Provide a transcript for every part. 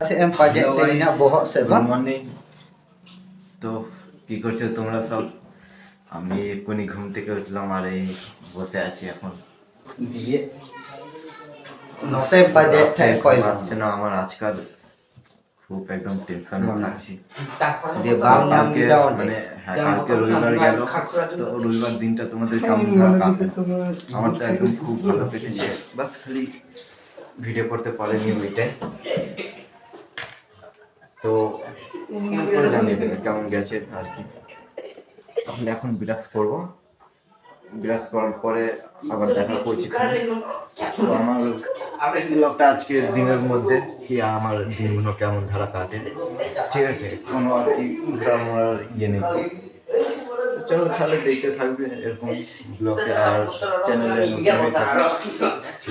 Em pajak Hello tanya guys, bohok good sebab morning. তো কি করছো তোমরা সব? আমি এক্ষুনি ঘুম থেকে উঠলাম আর এই বসে আছি এখন। dia note em pajak রাত্রে tak ঘুম koi lah. আসছে না আমার আজকাল, খুব একদম টেনশন থাকছি। Dia bangun কালকে kita মানে udah. হ্যাঁ কালকে রবিবার গেল, তো রবিবার দিনটা তোমাদের কেমন কাটলো? আমার তো একদম খুব ভালো কেটেছে, বাস খালি ভিডিও করতে পারিনি ওইটাই। তো কমেন্ট করে জানিয়ে দেবে কেমন গেছে আর কি। তাহলে এখন বিরাজ করব, বিরাজ করার পরে আবার দেখা করছি। তো আমার ব্লগটা আজকের দিনের মধ্যে কি আমার দিনগুলো কেমন ধারা কাটে, ঠিক আছে, কোনো আর কি আমার ইয়ে নেই। চলো তাহলে দেখতে থাকবে এরকম ব্লগে, আর চ্যানেলে নতুন থাকবে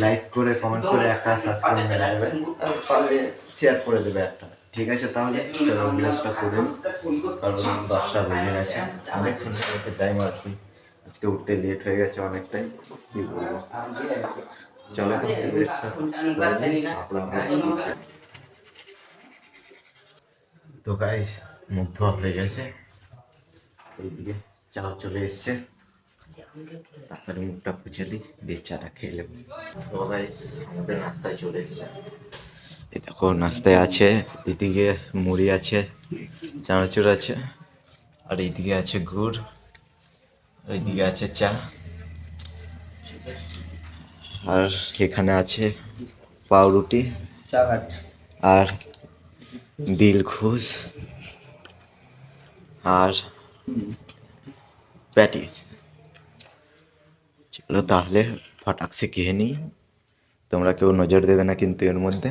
লাইক করে কমেন্ট করে একটা সাবস্ক্রাইব করে দেবে, আর পারলে শেয়ার করে দেবে একটা, ঠিক আছে। তাহলে চলো বিরাজটা করে নিই, কারণ 10টা বেজে গেছে, অনেকক্ষণ টাইম আর কি, আজকে উঠতে লেট হয়ে গেছে অনেকটাই, কি বলবো। চলো তো বিরাজটা করে নিই, আপনারা তো গাইস মুখ ধোয়া হয়ে গেছে, এইদিকে চাও চলে এসছে, তারপরে মুখটা পুছে দিই, দিয়ে চাটা খেয়ে নেব। তো গাইস আমাদের নাস্তায় চলে এসছে, এই দেখো নাস্তায় আছে, এদিকে মুড়ি আছে, চানাচুর আছে, আর এইদিকে আছে গুড়, আর এইদিকে আছে চা, আর এখানে আছে পাউরুটি আর দিল খুশ আর প্যাটিস। চলো তাহলে ফটাক সে খেয়ে নিই, তোমরা কেউ নজর দেবে না কিন্তু এর মধ্যে,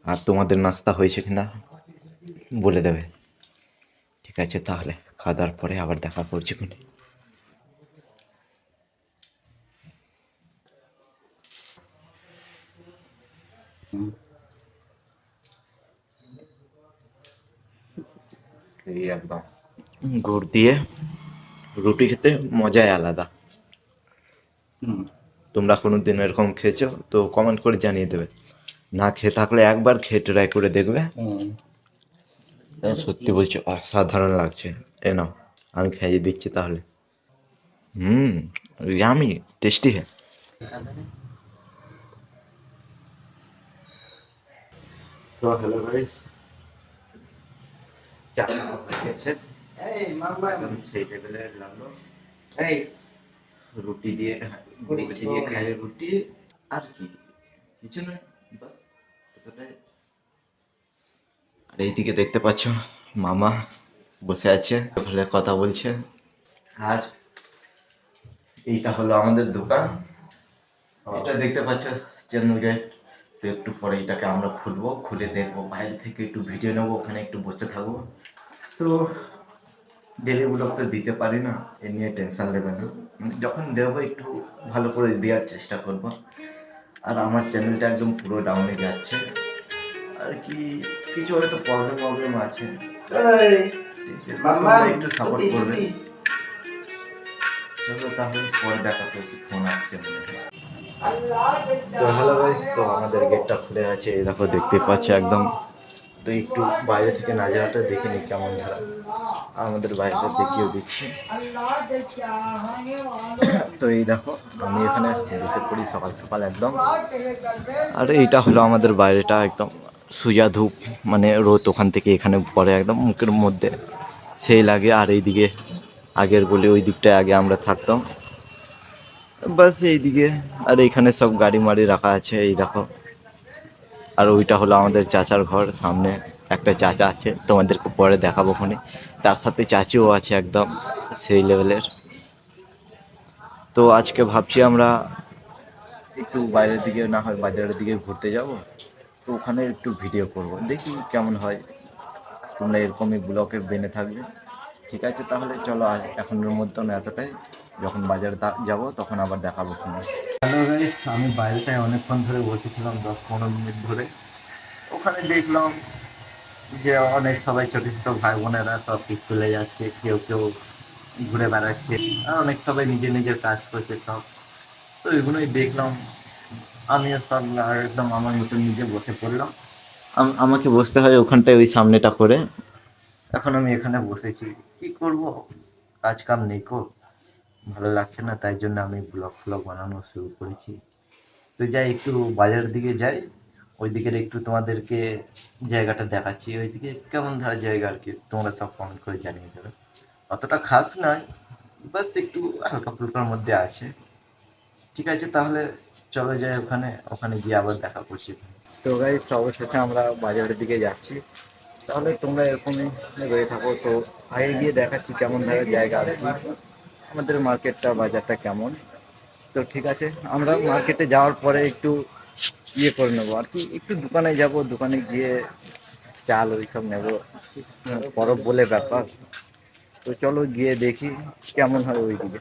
আর তোমাদের নাস্তা হয়েছে কিনা বলে দেবে, ঠিক আছে। তাহলে খাওয়া দাওয়ার পরে আবার দেখা করছি কোনে। এই একদম গুড় দিয়ে রুটি খেতে মজাই আলাদা। তোমরা কোনো দিন এরকম খেয়েছো তো কমেন্ট করে জানিয়ে দেবে, না খেয়ে থাকলে একবার খেয়ে ট্রাই করে দেখবে, সত্যি বলছি অসাধারণ লাগছে। এ নাও আমি খাইয়ে দিচ্ছি তাহলে। ইয়ামি টেস্টি হ্যাঁ। তো হ্যালো গাইস, চা খেয়েছে, Hey, mama. একদম সেই লেভেলের লাগলো। Hey, রুটি দিয়ে, গুড়ি রুটি দিয়ে খাই, রুটি আর কি কিছু নয়, বাস এতটাই। আর এইদিকে দেখতে পাচ্ছ মামা বসে আছে, ওখানে কথা বলছে, আর এইটা হলো আমাদের দোকান, এটা দেখতে পাচ্ছ চ্যানেল গেট। তো একটু পরে এটাকে আমরা খুলবো, খুলে দেখবো, বাইরে থেকে একটু ভিডিও নেবো, ওখানে একটু বসে থাকবো। তো ডেলি ব্লগ তো দিতে পারি না, এ নিয়ে টেনশন নেবে না, যখন দেবো একটু ভালো করে দেওয়ার চেষ্টা করবো। আর আমার চ্যানেলটা একদম পুরো ডাউনে যাচ্ছে আর কি, কিছু হয়তো প্রবলেম আছে, hey, তোমরা একটু সাপোর্ট করবে। চলো তাহলে পরে দেখা করছি, ফোন আসছে মনে হয়। তো হ্যালো গাইস, তো আমাদের গেটটা খুলে আছে, এই দেখো দেখতে পাচ্ছি একদম। তো একটু বাইরে থেকে নাজারাটা দেখে নি কেমন ধারা, আমাদের বাইরেটা দেখিয়ে দিচ্ছি। তো এই দেখো আমি এখানে বসে পড়ি সকাল সকাল একদম, আর এইটা হলো আমাদের বাইরেটা একদম সুজা ধূপ, মানে রোদ ওখান থেকে এখানে পড়ে একদম মুখের মধ্যে, সেই লাগে। আর এইদিকে আগের বলে ওই দিকটায় আগে আমরা থাকতাম, বাস এইদিকে। আর এইখানে সব গাড়ি মাড়ি রাখা আছে, এই দেখো। আর ওইটা হলো আমাদের চাচার ঘর, সামনে একটা চাচা আছে, তোমাদেরকে পরে দেখাবো ফোনে, তার সাথে চাচিও আছে একদম সেই লেভেলের। তো আজকে ভাবছি আমরা একটু বাইরের দিকে, না হয় বাজারের দিকে ঘুরতে যাব, তো ওখানে একটু ভিডিও করব, দেখি কেমন হয়। তোমরা এরকমই ব্লগে বেনে থাকবে, ঠিক আছে। তাহলে চলো আজ এখনের মতন এতটাই, যখন বাজারে যাব তখন আবার দেখাবো ফোনে। হ্যালো গাইস, আমি বাইরেটায় অনেকক্ষণ ধরে বসেছিলাম, 10-15 মিনিট ধরে। ওখানে দেখলাম যে অনেক সবাই ছোট ছোট ভাই বোনেরা সব স্কুলে যাচ্ছে, কেউ কেউ ঘুরে বেড়াচ্ছে, আর অনেক সবাই নিজের নিজের কাজ করছে সব। তো এগুলোই দেখলাম, আমিও সব একদম আমার মতো নিজে বসে পড়লাম, আমাকে বসতে হয় ওখানটায় ওই সামনেটা করে। এখন আমি এখানে বসেছি, কি করব, কাজ কাম নেই কো, ভালো লাগছে না, তাই জন্য আমি ব্লগ বানানো শুরু করেছি। তো যাই একটু বাজারের দিকে যাই, ওই দিকের একটু তোমাদেরকে জায়গাটা দেখাচ্ছি, ওইদিকে কেমন ধারা জায়গা আর কি, তোমরা সব কমেন্ট করে জানিয়ে দেবে। অতটা খাস নয়, বাস একটু হালকা ফুলকার মধ্যে আছে। ঠিক আছে, তাহলে চলো যাই ওখানে, ওখানে গিয়ে আবার দেখা করছি। তো গাইস অবশেষে আমরা বাজারের দিকে যাচ্ছি, তাহলে তোমরা এরকমই রয়ে থাকো। তো আগে গিয়ে দেখাচ্ছি কেমন ধরনের জায়গা আর কি, আমাদের মার্কেটটা বাজারটা কেমন। তো ঠিক আছে, আমরা মার্কেটে যাওয়ার পরে একটু ইয়ে করে নেবো আর কি, একটু দোকানে যাব, দোকানে গিয়ে চাল ওইসব নেবো, পরব বলে ব্যাপার। তো চলো গিয়ে দেখি কেমন হয় ওইদিকে।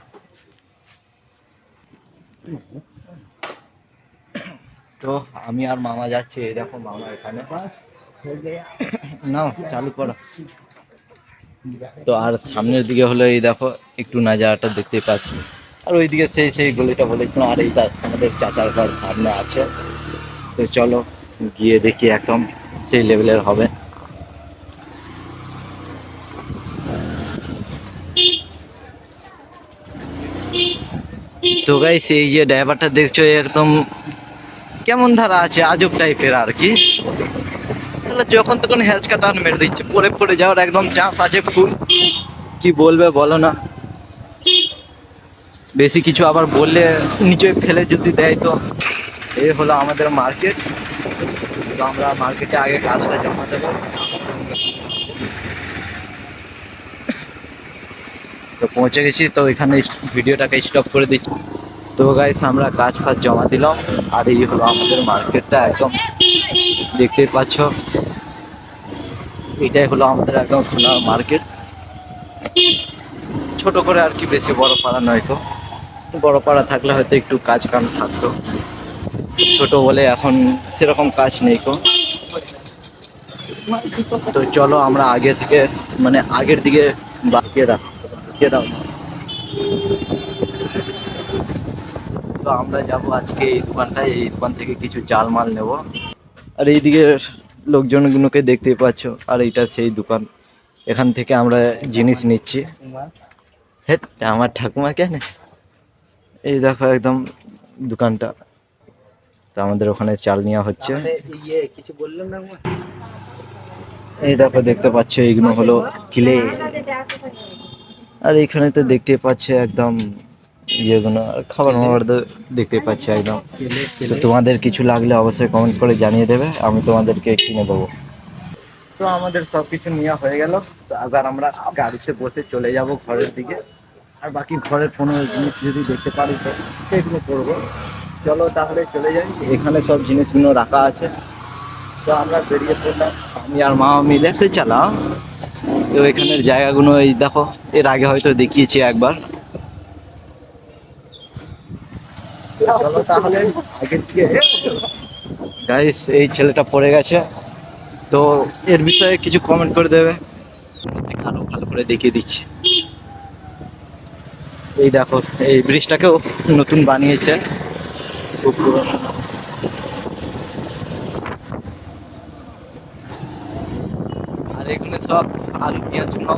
তো আমি আর মামা যাচ্ছি, এই দেখো মামা এখানে, নাও চালু করো। তো আর সামনের দিকে হলো এই দেখো একটু নাজারাটা দেখতে পাচ্ছি, আর ওইদিকে সেই গলিটা বলেছিলাম, আর এইটা আমাদের চাচার ঘর সামনে আছে। তো চলো গিয়ে দেখি, একদম সেই লেভেলের হবে। তো গাইস এই যে ড্রাইভারটা দেখছো একদম কেমন ধারা আছে, আজব টাইপের আর কি, তাহলে যখন তখন হ্যাচকা টান মেরে দিচ্ছে, পড়ে যাওয়ার একদম চান্স আছে ফুল। কি বলবে বলো না, বেশি কিছু আবার বললে নিচে ফেলে যদি দেয়। তো এই হলো আমাদের মার্কেট। তো আমরা মার্কেটে আগে কাজটা জমা দেবো। তো পৌঁছে গেছি, তো এখানে ভিডিওটাকে স্টপ করে দিচ্ছি। তো গাইস আমরা কাজ ফাজ জমা দিলাম, আর এই হলো আমাদের মার্কেটটা, একদম দেখতেই পাচ্ছ, এটাই হলো আমাদের একদম সোনার মার্কেট। ছোট করে আর কি, বেশি বড় পাড়া নয় তো, বড় পাড়া থাকলে হয়তো একটু কাজ কাম থাকতো, ছোট বলে এখন সেরকম কাজ নেই তো। তো চলো আমরা আগে থেকে মানে আগের দিকে বাকিয়ে দাও। তো আমরা যাব আজকে এই দোকানটায়, এই দোকান থেকে কিছু চাল মাল নেব। আর এইদিকে লোকজনগুলোকে দেখতেই পাচ্ছ, আর এইটা সেই দোকান, এখান থেকে আমরা জিনিস নিচ্ছি। হেট আমার ঠাকুমা কেন, এই দেখো একদম দোকানটা। তো আমাদের ওখানে চাল নেওয়া হচ্ছে। কিছু বললাম না, এই দেখো দেখতে পাচ্ছ এইগুলো হলো কিলে, আর এখানে তো দেখতে পাচ্ছে একদম ইয়েগুলো, আর খাবার মাবার দেখতে পাচ্ছি একদম। তো তোমাদের কিছু লাগলে অবশ্যই কমেন্ট করে জানিয়ে দেবে, আমি তোমাদেরকে কিনে দেবো। তো আমাদের সব কিছু নেওয়া হয়ে গেল, তো আবার আমরা গাড়িতে বসে চলে যাব ঘরের দিকে। আর বাকি ঘরের কোনো জিনিস যদি দেখতে পারি তো সেগুলো করবো। চলো তাহলে চলে যাই, এখানে সব জিনিসগুলো রাখা আছে। তো আমরা বেরিয়ে পড়লাম, আমি আর মা মিলে সে চালা। তো এখানের জায়গাগুলো এই দেখো, এর আগে হয়তো দেখিয়েছি একবার। চলো তাহলে গাইস, এই ছেলেটা পড়ে গেছে, তো এর বিষয়ে কিছু কমেন্ট করে দেবে, আরো ভালো করে দেখিয়ে দিচ্ছি। এই দেখো এই ব্রিজটাকেও নতুন বানিয়েছে, খুব পুরোনো। আর এখানে সব আলু পেঁয়াজ জন্য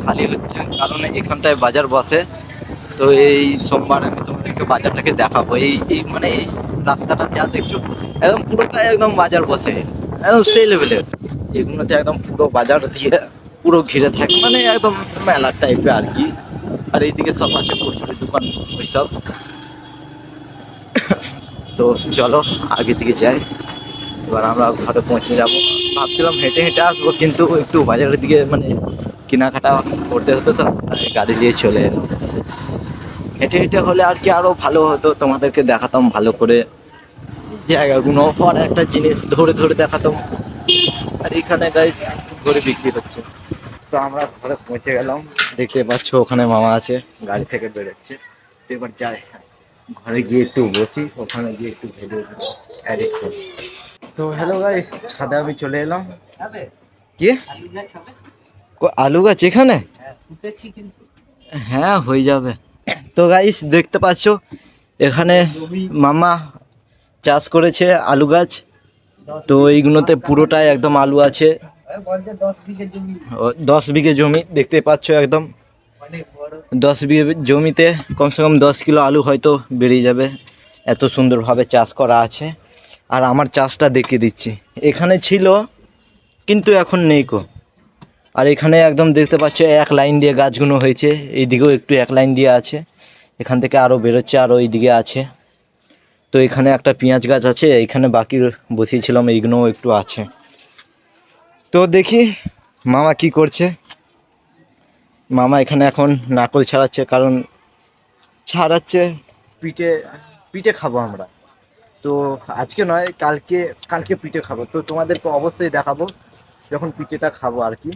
খালি হচ্ছে, কারণ এখানটায় বাজার বসে। তো এই সোমবার আমি তোমাদেরকে বাজারটাকে দেখাবো। এই এই মানে এই রাস্তাটা যা দেখছো একদম পুরোটাই একদম বাজার বসে, একদম সেই লেভেলের। এগুলোতে একদম পুরো বাজার দিয়ে পুরো ঘিরে থাকে, মানে একদম মেলার টাইপের আর কি। আর এইদিকে সব আছে প্রচুর দোকান ওইসব। তো চলো আগের দিকে যাই, এবার আমরা ঘরে পৌঁছে যাব। ভাবছিলাম হেঁটে হেঁটে আসবো, কিন্তু একটু বাজারের দিকে মানে কেনাকাটা করতে হতো, তো তাই গাড়ি দিয়ে চলে এলাম। হেঁটে হেঁটে হলে আর কি আরো ভালো হতো, তোমাদেরকে দেখাতাম ভালো করে জায়গাগুলো, আর একটা জিনিস ধরে ধরে দেখাতাম। আর এখানে গাইস ঘরে বিক্রি হচ্ছে। তো আমরা ঘরে পৌঁছে গেলাম, দেখতে পাচ্ছ ওখানে মামা আছে, গাড়ি থেকে বেরোচ্ছে। তো এবার যাই ঘরে গিয়ে একটু বসি, ওখানে গিয়ে একটু ভিডিও এডিট করি। তো হ্যালো গাইস, ছাদে আমি চলে এলাম। কি আলু গাছ হবে? আলু গাছ এখানে? পুঁতেছি কিন্তু। হ্যাঁ হয়ে যাবে। তো গাইস দেখতে পাচ্ছ এখানে মামা চাষ করেছে আলু গাছ, তো এইগুলোতে পুরোটাই একদম আলু আছে। বলছে 10 বিঘে জমি, 10 বিঘে জমি দেখতে পাচ্ছ, একদম অনেক বড়। 10 বিঘে জমিতে কমসে কম 10 কিলো আলু হয়তো বেরিয়ে যাবে, এত সুন্দরভাবে চাষ করা আছে। আর আমার চাষটা দেখিয়ে দিচ্ছি, এখানে ছিল কিন্তু এখন নেই কো। আর এখানে একদম দেখতে পাচ্ছ এক লাইন দিয়ে গাছগুলো হয়েছে, এইদিকেও একটু এক লাইন দিয়ে আছে, এখান থেকে আরও বেরোচ্ছে, আরও এইদিকে আছে। তো এখানে একটা পেঁয়াজ গাছ আছে, এখানে বাকি বসিয়েছিলাম, এইগুলোও একটু আছে। তো দেখি মামা কি করছে। মামা এখানে এখন নারকল ছাড়াচ্ছে, কারণ ছাড়াচ্ছে পিঠে, পিঠে খাবো আমরা। তো আজকে নয়, কালকে, কালকে পিঠে খাবো, তো তোমাদেরকে অবশ্যই দেখাবো যখন পিঠেটা খাবো আর কি।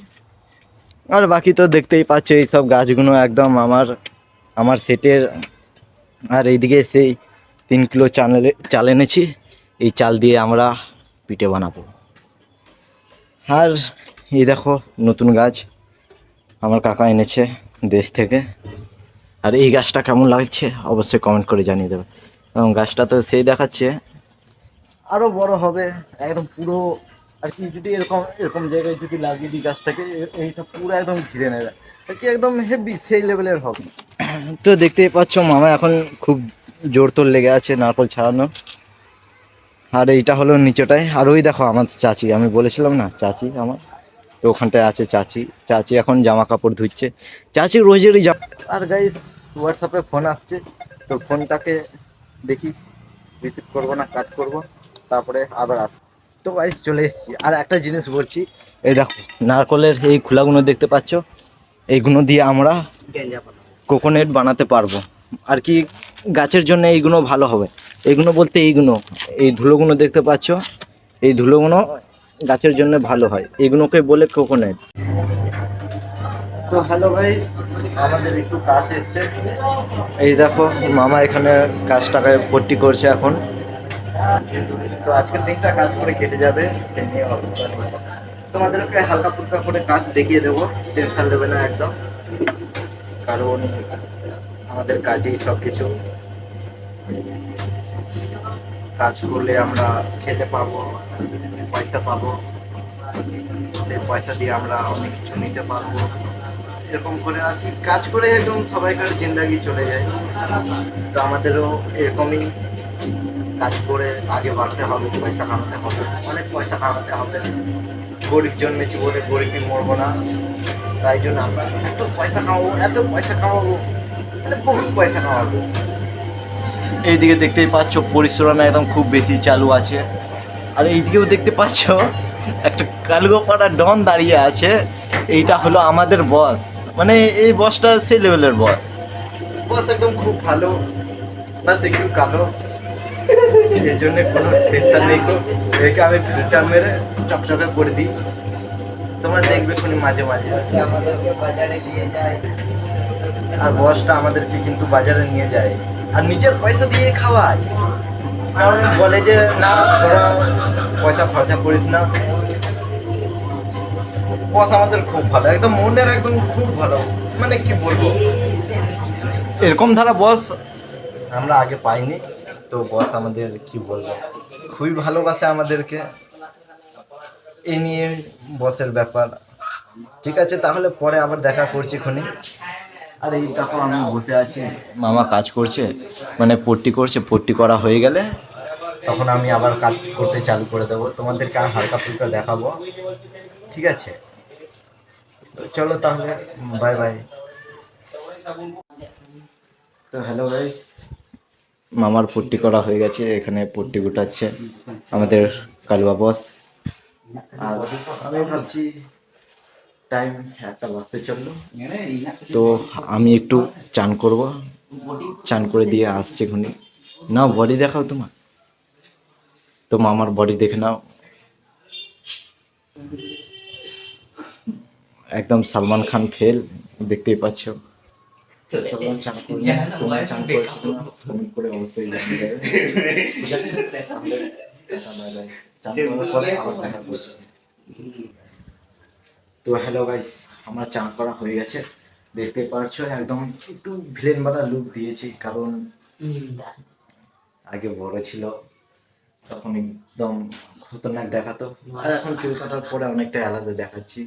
আর বাকি তো দেখতেই পাচ্ছ এইসব গাছগুলো একদম আমার সেটের। আর এইদিকে সেই 3 কিলো চাল এনেছি, এই চাল দিয়ে আমরা পিঠে বানাবো। আর এই দেখো নতুন গাছ আমার কাকা এনেছে দেশ থেকে। আর এই গাছটা কেমন লাগছে অবশ্যই কমেন্ট করে জানিয়ে দেবে। এবং গাছটা তো সেই দেখাচ্ছে আরও বড় হবে একদম পুরো আর কি। যদি এরকম এরকম জায়গায় যদি লাগিয়ে দিই গাছটাকে, এইটা পুরো একদম ঘিরে নেবে আর কি, একদম হেভি সেই লেভেলের হবে। তো দেখতেই পাচ্ছ মামা এখন খুব জোর তোর লেগে আছে নারকল ছাড়ানো। আর এইটা হলো নিচটায়। আর ওই দেখো আমার চাচি, আমি বলেছিলাম না চাচি আমার, তো ওখানটায় আছে চাচি। চাচি এখন জামা কাপড় ধুচ্ছে, চাচি রোজেরই জামা। আর গাইস হোয়াটসঅ্যাপে ফোন আসছে, তো ফোনটাকে দেখি রিসিভ করবো না কাট করব, তারপরে আবার আস। তো গাইস চলে এসেছি। আর একটা জিনিস বলছি, এই দেখো নারকলের এই খোলাগুলো দেখতে পাচ্ছ, এইগুলো দিয়ে আমরা গেঞ্জা পাতা। কোকোনেট বানাতে পারবো আর কি। গাছের জন্য এইগুলো ভালো হবে। এইগুলো বলতে এইগুলো, এই ধুলোগুলো দেখতে পাচ্ছ, এই ধুলোগুলো গাছের জন্য ভালো হয়, এইগুলোকে বলে কোকোনেট। তো হ্যালো গাইস, আমাদের একটু কাজ এসছে, এই দেখো মামা এখানে কাজটাকে ভর্তি করছে এখন। তো আজকের দিনটা কাজ করে কেটে যাবে, সে নিয়ে অসুবিধা নেই। তোমাদেরকে হালকা ফুলকা করে কাজ দেখিয়ে দেবো, টেনশন দেবে না একদম, কারণ আমাদের কাজেই সব কিছু। কাজ করলে আমরা খেতে পাবো, পয়সা পাবো, সেই পয়সা দিয়ে আমরা অনেক কিছু নিতে পারবো। এরকম করে আর কি কাজ করে একদম সবাইকার জিন্দাগি চলে যায়। তো আমাদেরও এরকমই কাজ করে আগে বাড়তে হবে, পয়সা কামাতে হবে, অনেক পয়সা কামাতে হবে। গরিব জন্মেছি বলে গরিবই মরবো না, তাই জন্য আমরা এত পয়সা কামাবো, এত পয়সা কামাবো, মানে বহুত পয়সা কামাবো। এইদিকে দেখতেই পাচ্ছ পরিশ্রম একদম খুব বেশি চালু আছে। আর এইদিকেও দেখতে পাচ্ছ একটা কালগোপাড়া ডন দাঁড়িয়ে আছে, এইটা হলো আমাদের বস। মানে এই বসটা সেই লেভেলের বস। বস একদম খুব ভালো, বাস একটু কালো, এই জন্য কোনো টেনশন নেই। একে আমি ফিল্টার মেরে চকচকে করে দিই, তোমরা দেখবে শুনি মাঝে মাঝে। আমাদেরকে বাজারে নিয়ে যায়, আর বসটা আমাদেরকে কিন্তু বাজারে নিয়ে যায় আর নিজের পয়সা দিয়ে খাওয়ায়, কারণ বলে যে না তোরা পয়সা খরচা করিস না। বস আমাদের খুব ভালো, একদম মনের একদম খুব ভালো, মানে কি বলবো, এরকম ধারা বস আমরা আগে পাইনি। তো বস আমাদের কি বলবো, খুবই ভালোবাসে আমাদেরকে। এই নিয়ে বসের ব্যাপার। ঠিক আছে তাহলে পরে আবার দেখা করছি খুনি। আর এই দেখো আমি বসে আছি, মামা কাজ করছে, মানে পট্টি করছে, পট্টি করা হয়ে গেলে তখন আমি আবার কাজ করতে চালু করে দেবো, তোমাদেরকে আর হালকা ফুলকা দেখাবো। ঠিক আছে, চলো তাহলে, বাই বাই। তো হ্যালো গাইস, মামার পট্টি করা হয়ে গেছে, এখানে পট্টি গুটাচ্ছে আমাদের কালুয়া বস। আর আমি ভাবছি টাইম 1টা বাজতে চললো, তো আমি একটু চান করব, চান করে দিয়ে আসছি খুনি। নাও বডি দেখাও তোমার, তো মামার বডি দেখে নাও, একদম সালমান খান ফেল, দেখতেই পাচ্ছ। চলো চান করে নিই, তোমরা চান করেছো কিনা কমেন্ট করে অবশ্যই জানিয়ে দেবে। ঠিক আছে তাহলে টাটা বাই বাই, চান করার পরে আবার দেখা করছি। তো হ্যালো গাইস, আমার চান করা হয়ে গেছে, দেখতে পারছো একদম একটু ভিলেন বালা লুক দিয়েছি, কারণ আগে বড় ছিল তখন একদম খতরনাক দেখাতো, আর এখন চুল কাটার পরে অনেকটা আলাদা দেখাচ্ছি।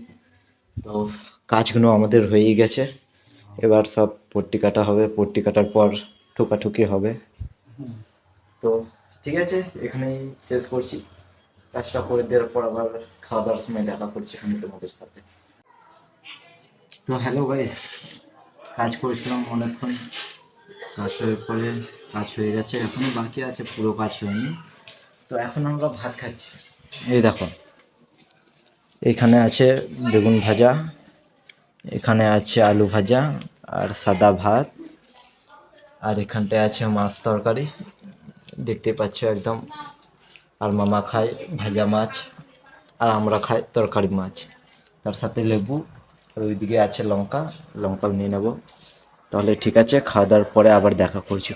তো কাজগুলো আমাদের হয়েই গেছে, এবার সব পট্টি কাটা হবে, পট্টি কাটার পর ঠুকাঠুকি হবে। তো ঠিক আছে, এখানেই শেষ করছি, কাজটা করে দেওয়ার পর আবার খাওয়া দাওয়ার সময় দেখা করছি আমি তোমাদের সাথে। তো হ্যালো গাইস, কাজ করেছিলাম অনেকক্ষণ, কাজ হয়ে পরে কাজ হয়ে গেছে, এখনো বাকি আছে, পুরো কাজ হয়নি। তো এখন আমরা ভাত খাচ্ছি। এই দেখো, এখানে আছে বেগুন ভাজা, এখানে আছে আলু ভাজা আর সাদা ভাত, আর এখানটায় আছে মাছ তরকারি, দেখতে পাচ্ছ একদম। আর মামা খায় ভাজা মাছ, আর আমরা খাই তরকারি মাছ, তার সাথে লেবু, আর ওইদিকে আছে লঙ্কা, লঙ্কাও নিয়ে নেবো। তাহলে ঠিক আছে, খাওয়া দাওয়ার পরে আবার দেখা করছি।